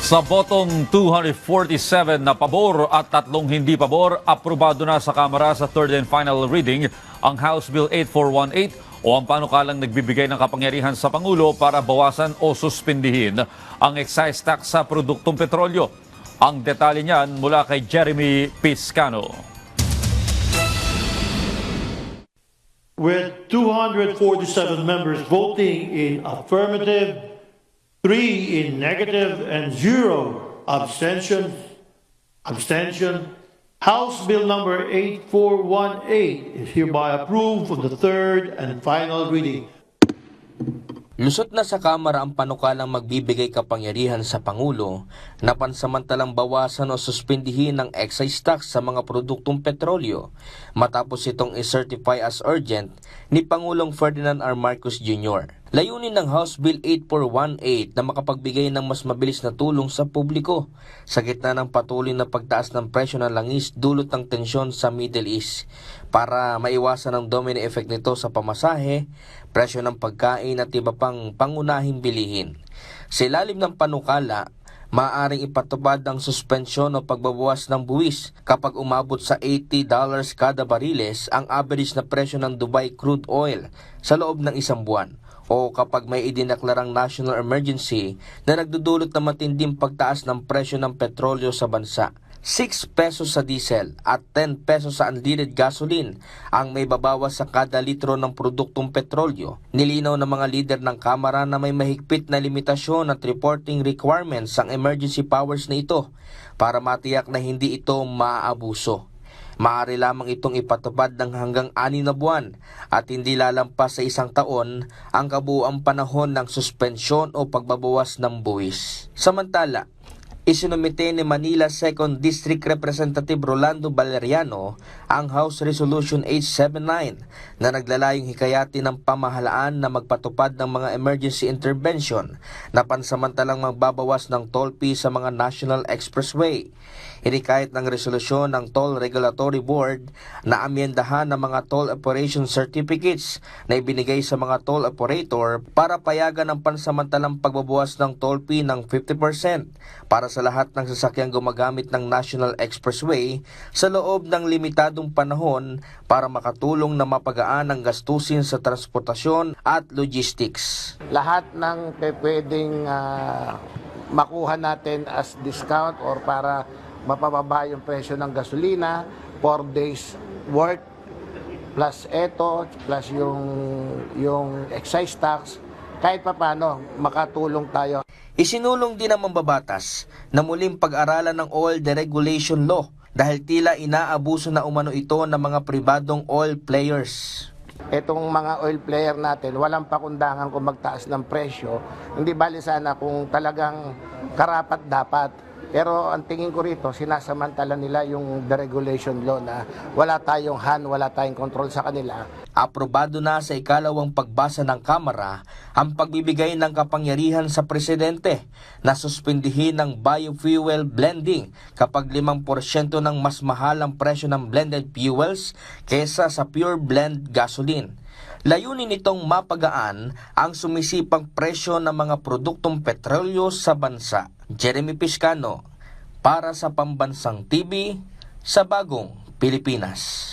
Sa botong 247 na pabor at 3 hindi pabor, aprobado na sa Kamara sa third and final reading ang House Bill 8418 o ang panukalang nagbibigay ng kapangyarihan sa Pangulo para bawasan o suspindihin ang excise tax sa produktong petrolyo. Ang detalye niyan mula kay Jeremy Piscano. With 247 members voting in affirmative, 3 in negative, and 0 abstention, House Bill number 8418 is hereby approved for the third and final reading. Lusot na sa Kamara ang panukalang magbibigay kapangyarihan sa Pangulo na pansamantalang bawasan o suspindihin ang excise tax sa mga produktong petrolyo matapos itong i-certify as urgent ni Pangulong Ferdinand R. Marcos Jr. Layunin ng House Bill 8418 na makapagbigay ng mas mabilis na tulong sa publiko sa gitna ng patuloy na pagtaas ng presyo ng langis dulot ng tensyon sa Middle East para maiwasan ang domino effect nito sa pamasahe, presyo ng pagkain at iba pang pangunahing bilihin. Sa ilalim ng panukala, maaaring ipatupad ang suspensyon o pagbabawas ng buwis kapag umabot sa $80 kada bariles ang average na presyo ng Dubai crude oil sa loob ng isang buwan, o kapag may idineklarang national emergency na nagdudulot ng matinding pagtaas ng presyo ng petrolyo sa bansa. 6 pesos sa diesel at 10 pesos sa unleaded gasoline ang may babawas sa kada litro ng produktong petrolyo. Nilinaw ng mga lider ng Kamara na may mahigpit na limitasyon at reporting requirements ang emergency powers na ito para matiyak na hindi ito maaabuso. Maaari lamang itong ipatupad ng hanggang 6 na buwan at hindi lalampas sa 1 taon ang kabuuang panahon ng suspensyon o pagbabawas ng buwis. Samantala, isinumite ni Manila 2nd District Representative Rolando Valeriano ang House Resolution 879 na naglalayong hikayatin ng pamahalaan na magpatupad ng mga emergency intervention na pansamantalang magbabawas ng toll fee sa mga national expressway. Hinikayat ng resolusyon ng Toll Regulatory Board na amyendahan ng mga toll operation certificates na ibinigay sa mga toll operator para payagan ang pansamantalang pagbabawas ng toll fee ng 50% para sa lahat ng sasakyang gumagamit ng National Expressway sa loob ng limitadong panahon para makatulong na mapagaan ang gastusin sa transportasyon at logistics. Lahat ng pwedeng makuha natin as discount or para mapababa yung presyo ng gasolina, 4 days worth, plus eto, plus yung excise tax, kahit papano makatulong tayo. Isinulong din ang mambabatas na muling pag-aralan ng oil deregulation law dahil tila inaabuso na umano ito ng mga pribadong oil players. Etong mga oil player natin, walang pakundangan kung magtaas ng presyo. Hindi bali sana kung talagang karapat dapat. Pero ang tingin ko rito, sinasamantala nila yung deregulation law na wala tayong wala tayong control sa kanila. Aprobado na sa ikalawang pagbasa ng Kamara ang pagbibigay ng kapangyarihan sa Presidente na suspindihin ng biofuel blending kapag 5% ng mas mahal ang presyo ng blended fuels kesa sa pure blend gasoline. Layunin nitong mapagaan ang sumisipang presyo ng mga produktong petrolyo sa bansa. Jeremy Piscano para sa Pambansang TV sa Bagong Pilipinas.